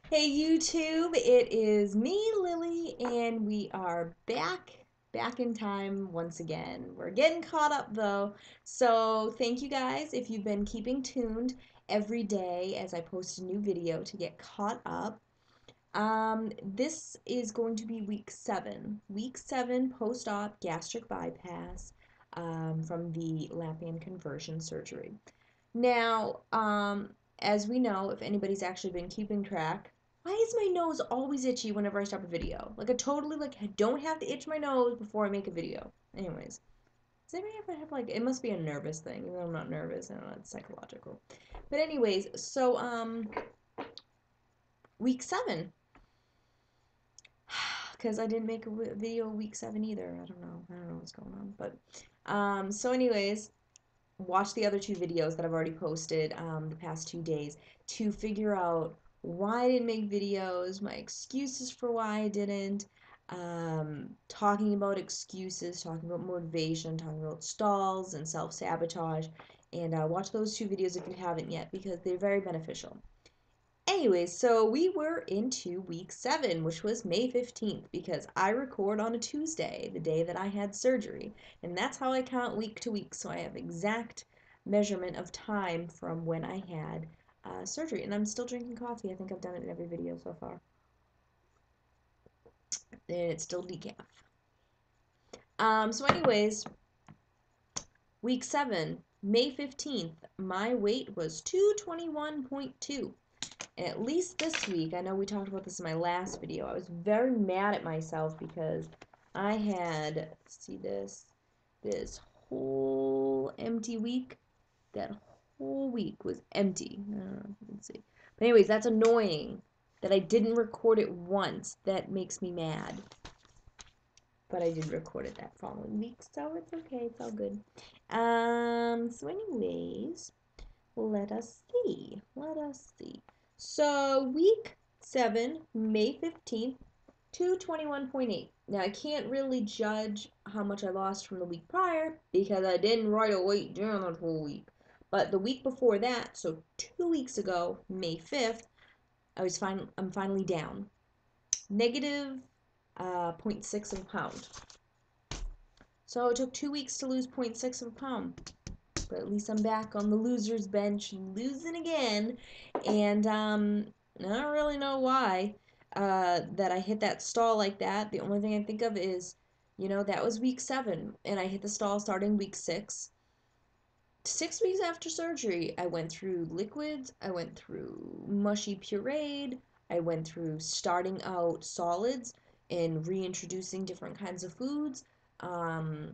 Hey YouTube, it is me, Lily, and we are back in time once again. We're getting caught up though, so thank you guys if you've been keeping tuned every day as I post a new video to get caught up. This is going to be week 7 post-op gastric bypass from the lap-band conversion surgery. Now, as we know, if anybody's actually been keeping track, why is my nose always itchy whenever I stop a video? Like I totally don't have to itch my nose before I make a video. Anyways, does anybody ever have like it must be a nervous thing, even though I'm not nervous, I don't know, it's psychological. But anyways, so week 7. Because I didn't make a video week 7 either. I don't know what's going on. But so anyways, watch the other 2 videos that I've already posted the past 2 days to figure out why I didn't make videos, my excuses for why I didn't, talking about excuses, talking about motivation, talking about stalls and self-sabotage, and watch those 2 videos if you haven't yet because they're very beneficial. Anyways, so we were into week 7, which was May 15th, because I record on a Tuesday, the day that I had surgery, and that's how I count week to week, so I have exact measurement of time from when I had surgery. And I'm still drinking coffee. I think I've done it in every video so far. And it's still decaf. So anyways, week 7, May 15th, my weight was 221.2. And at least this week, I know we talked about this in my last video, I was very mad at myself because I had, see this whole empty week. That whole week was empty. Let's see. But anyways, that's annoying that I didn't record it once. That makes me mad. But I did record it that following week, so it's okay. It's all good. So anyways, let us see. Let us see. So week 7, May 15th, 221.8. Now I can't really judge how much I lost from the week prior because I didn't write a weight down that whole week. But the week before that, so 2 weeks ago, May 5th, I'm finally down. Negative 0.6 of a pound. So it took 2 weeks to lose 0.6 of a pound. But at least I'm back on the loser's bench, losing again. And I don't really know why that I hit that stall like that. The only thing I think of is, that was week 7, and I hit the stall starting week 6. 6 weeks after surgery, I went through liquids, I went through mushy pureed, I went through starting out solids and reintroducing different kinds of foods. Um,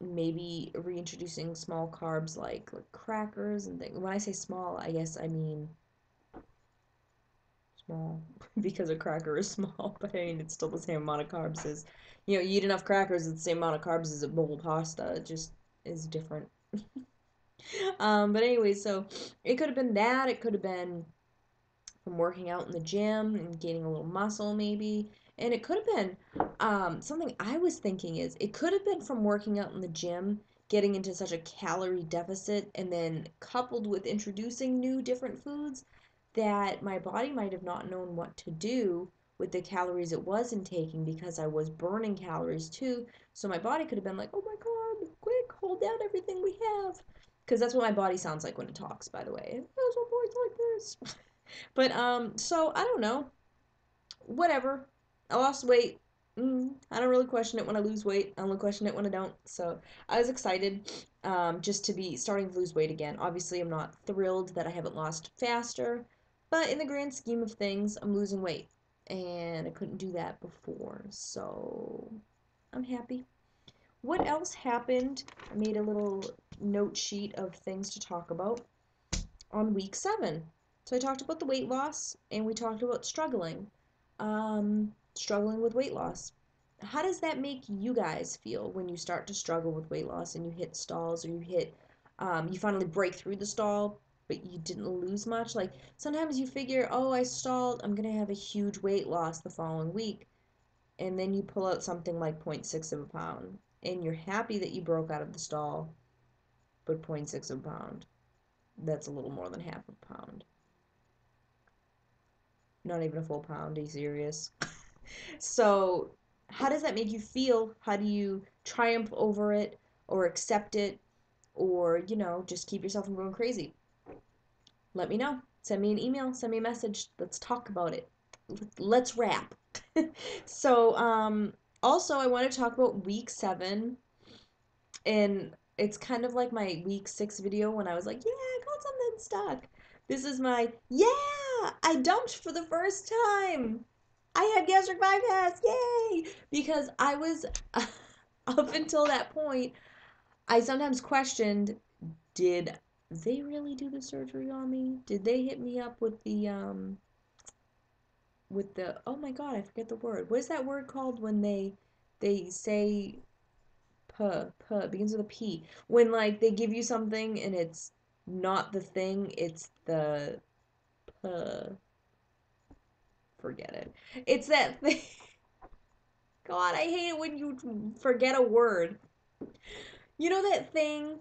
Maybe reintroducing small carbs like crackers and things. When I say small, I guess I mean small because a cracker is small, but I mean it's still the same amount of carbs as you eat enough crackers, it's the same amount of carbs as a bowl of pasta. It just is different. But anyway, so it could have been that. It could have been from working out in the gym and gaining a little muscle maybe. And it could have been something I was thinking is it could have been from working out in the gym, getting into such a calorie deficit, and then coupled with introducing new different foods that my body might have not known what to do with the calories it was intaking because I was burning calories too. So my body could have been like, oh my God, quick, hold down everything we have. Because that's what my body sounds like when it talks, by the way. It has a voice like this. But so I don't know. Whatever. I lost weight. I don't really question it when I lose weight. I only question it when I don't. So I was excited just to be starting to lose weight again. Obviously, I'm not thrilled that I haven't lost faster, but in the grand scheme of things, I'm losing weight, and I couldn't do that before. So I'm happy. What else happened? I made a little note sheet of things to talk about on week 7. So I talked about the weight loss and we talked about struggling with weight loss. How does that make you guys feel when you start to struggle with weight loss and you hit stalls or you finally break through the stall, but you didn't lose much? Like sometimes you figure, oh, I stalled, I'm gonna have a huge weight loss the following week, and then you pull out something like 0.6 of a pound, and you're happy that you broke out of the stall, but zero point 0.6 of a pound, that's a little more than half a pound. Not even a full pound. Are you serious? So, how does that make you feel? How do you triumph over it or accept it or, just keep yourself from going crazy? Let me know. Send me an email, send me a message. Let's talk about it. Let's rap. So, also, I want to talk about week 7, and it's kind of like my week 6 video when I was like, yeah, I got something stuck. This is my, yeah, I dumped for the first time. I had gastric bypass, yay! Because I was, up until that point, I sometimes questioned, did they really do the surgery on me? Did they hit me up with the, oh my god, I forget the word. What is that word called when they say begins with a P. When like they give you something and it's not the thing, it's the puh, forget it. It's that thing. God, I hate it when you forget a word. You know that thing?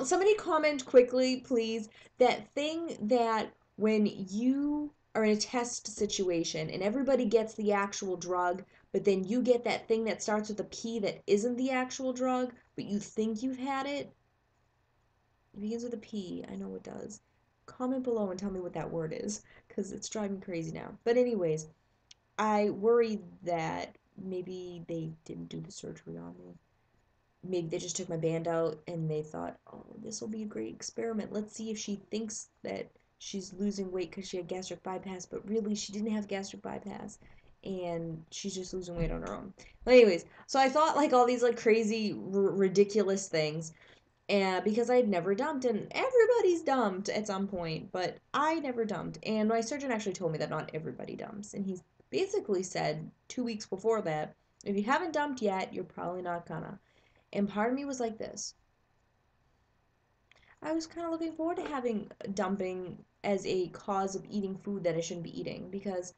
Somebody comment quickly, please. That thing that when you are in a test situation and everybody gets the actual drug, but then you get that thing that starts with a P that isn't the actual drug, but you think you've had it. It begins with a P. I know it does. Comment below and tell me what that word is, because it's driving me crazy now. But anyways, I worry that maybe they didn't do the surgery on me. Maybe they just took my band out and they thought, oh, this will be a great experiment. Let's see if she thinks that she's losing weight because she had gastric bypass, but really she didn't have gastric bypass and she's just losing weight on her own. But anyways, so I thought like all these like crazy, ridiculous things. And because I had never dumped, and everybody's dumped at some point, but I never dumped. And my surgeon actually told me that not everybody dumps. And he's basically said 2 weeks before that, if you haven't dumped yet, you're probably not gonna. And part of me was like this. I was kind of looking forward to having dumping as a cause of eating food that I shouldn't be eating because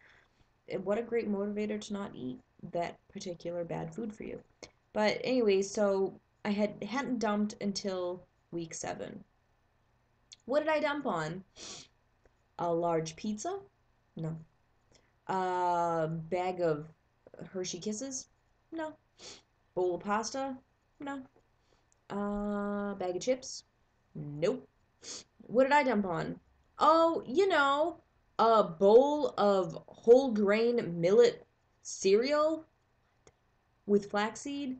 what a great motivator to not eat that particular bad food for you. But anyway, so I hadn't dumped until week 7. What did I dump on? A large pizza? No. A bag of Hershey Kisses? No. Bowl of pasta? No. Bag of chips? Nope. What did I dump on? Oh, a bowl of whole grain millet cereal with flaxseed,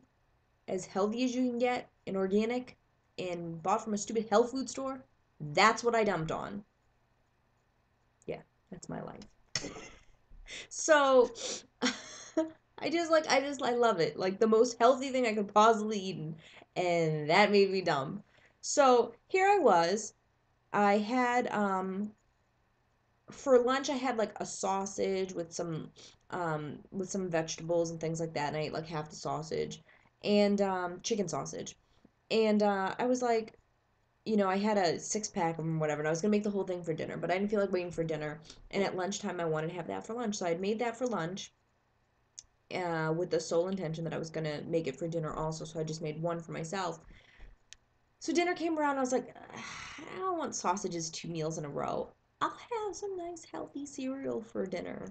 as healthy as you can get and organic, and bought from a stupid health food store. That's what I dumped on. Yeah, that's my life. So I love it. Like the most healthy thing I could possibly eat, and that made me dumb. So here I was. I had for lunch I had like a sausage with some vegetables and things like that, and I ate like half the sausage and chicken sausage. And I was like, I had a 6 pack of them, whatever, and I was gonna make the whole thing for dinner, but I didn't feel like waiting for dinner. And at lunchtime, I wanted to have that for lunch, so I had made that for lunch, with the sole intention that I was gonna make it for dinner also. So I just made one for myself. So dinner came around, and I was like, I don't want sausages 2 meals in a row. I'll have some nice healthy cereal for dinner.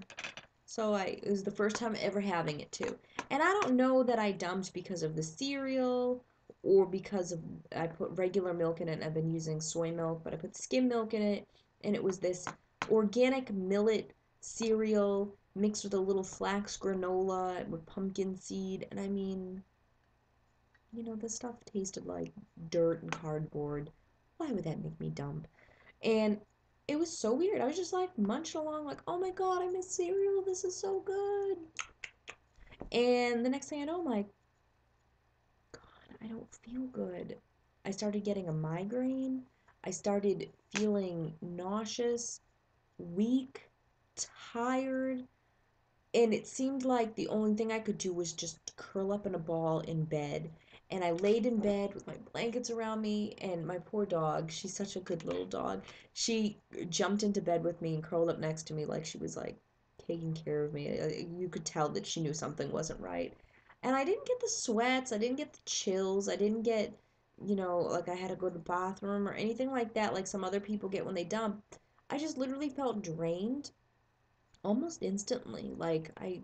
So it was the first time ever having it too. And I don't know that I dumped because of the cereal or because of I put regular milk in it and I've been using soy milk, but I put skim milk in it and it was this organic millet cereal mixed with a little flax granola with pumpkin seed. And I mean, this stuff tasted like dirt and cardboard. Why would that make me dump? And it was so weird. I was just like munching along, like, oh my god, I miss cereal. This is so good. And the next thing I know, I'm like, God, I don't feel good. I started getting a migraine. I started feeling nauseous, weak, tired. And it seemed like the only thing I could do was just curl up in a ball in bed. And I laid in bed with my blankets around me, and my poor dog, she's such a good little dog. She jumped into bed with me and curled up next to me like she was like taking care of me. You could tell that she knew something wasn't right. And I didn't get the sweats, I didn't get the chills, I didn't get, like I had to go to the bathroom or anything like that, like some other people get when they dump. I just literally felt drained, almost instantly. Like I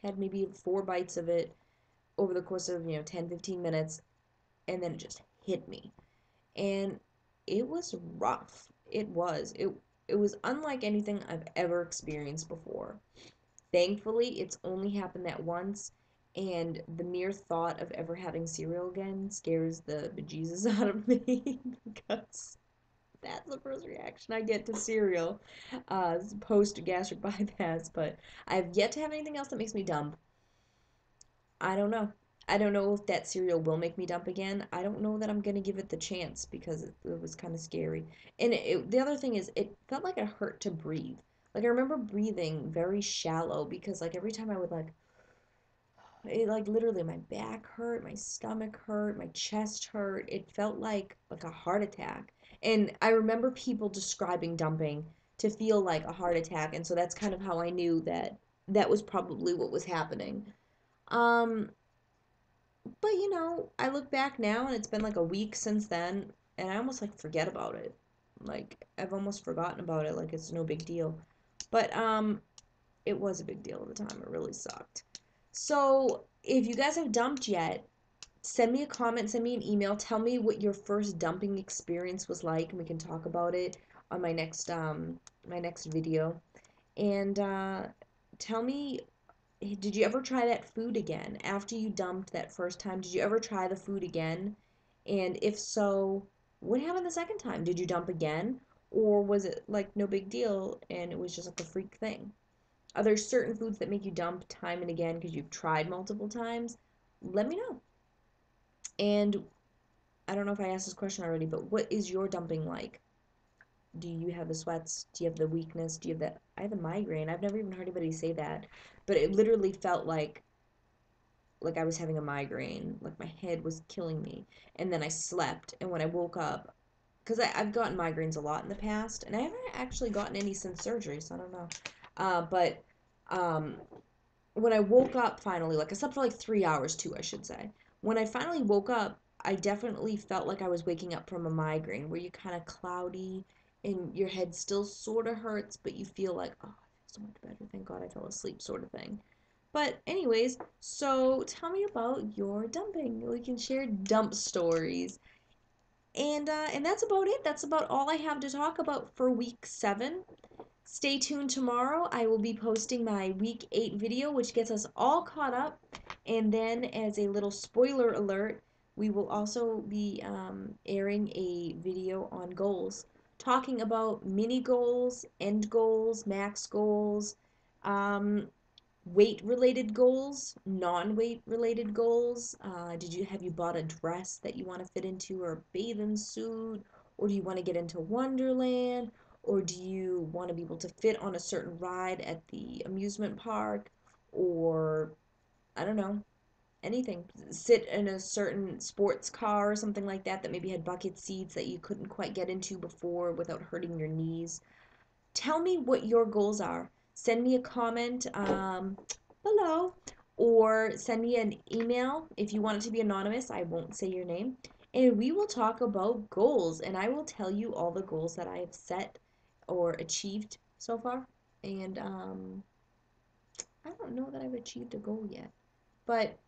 had maybe 4 bites of it over the course of, 10, 15 minutes, and then it just hit me. And it was rough. It was unlike anything I've ever experienced before. Thankfully, it's only happened that once, and the mere thought of ever having cereal again scares the bejesus out of me because that's the first reaction I get to cereal post gastric bypass. But I've yet to have anything else that makes me dump. I don't know. I don't know if that cereal will make me dump again. I don't know that I'm gonna give it the chance because it was kind of scary. And the other thing is, it felt like it hurt to breathe. Like I remember breathing very shallow because like every time I would like, it like literally my back hurt, my stomach hurt, my chest hurt. It felt like a heart attack. And I remember people describing dumping to feel like a heart attack, and so that's kind of how I knew that that was probably what was happening. Um, but I look back now and it's been like a week since then, and I almost like forget about it. Like I've almost forgotten about it, like it's no big deal. But it was a big deal at the time. It really sucked. So, if you guys have dumped yet, send me a comment, send me an email, tell me what your first dumping experience was like, and we can talk about it on my next video. And tell me, did you ever try that food again after you dumped that first time? Did you ever try the food again? And if so, what happened the second time? Did you dump again? Or was it like no big deal and it was just like a freak thing? Are there certain foods that make you dump time and again because you've tried multiple times? Let me know. And I don't know if I asked this question already, but what is your dumping like? Do you have the sweats? Do you have the weakness? Do you have that? I have a migraine. I've never even heard anybody say that, but it literally felt like I was having a migraine, like my head was killing me. And then I slept, and when I woke up, because I've gotten migraines a lot in the past, and I haven't actually gotten any since surgery, so I don't know. But um, when I woke up finally, like I slept for like 3 hours too, I should say. When I finally woke up, I definitely felt like I was waking up from a migraine where you're kind of cloudy and your head still sort of hurts, but you feel like, oh, I feel so much better. Thank God I fell asleep, sort of thing. But anyways, so tell me about your dumping. We can share dump stories. And that's about it. That's about all I have to talk about for week 7. Stay tuned tomorrow. I will be posting my week 8 video, which gets us all caught up. And then, as a little spoiler alert, we will also be airing a video on goals, talking about mini goals, end goals, max goals, um, weight related goals, non-weight related goals. Have you bought a dress that you want to fit into, or a bathing suit, or do you want to get into Wonderland, or do you want to be able to fit on a certain ride at the amusement park, or I don't know, anything. Sit in a certain sports car or something like that that maybe had bucket seats that you couldn't quite get into before without hurting your knees. Tell me what your goals are. Send me a comment below, or send me an email if you want it to be anonymous. I won't say your name. And we will talk about goals, and I will tell you all the goals that I have set or achieved so far. And I don't know that I've achieved a goal yet, but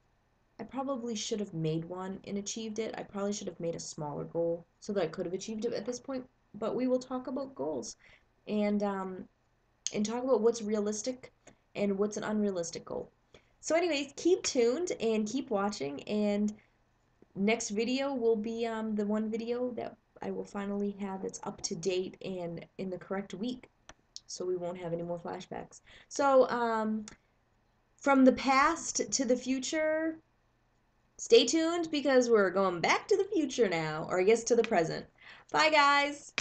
I probably should have made one and achieved it. I probably should have made a smaller goal so that I could have achieved it at this point. But we will talk about goals. And talk about what's realistic and what's an unrealistic goal. So, anyways, keep tuned and keep watching. And next video will be the one video that I will finally have that's up to date and in the correct week. So we won't have any more flashbacks. So, from the past to the future, stay tuned because we're going back to the future now, or I guess to the present. Bye, guys.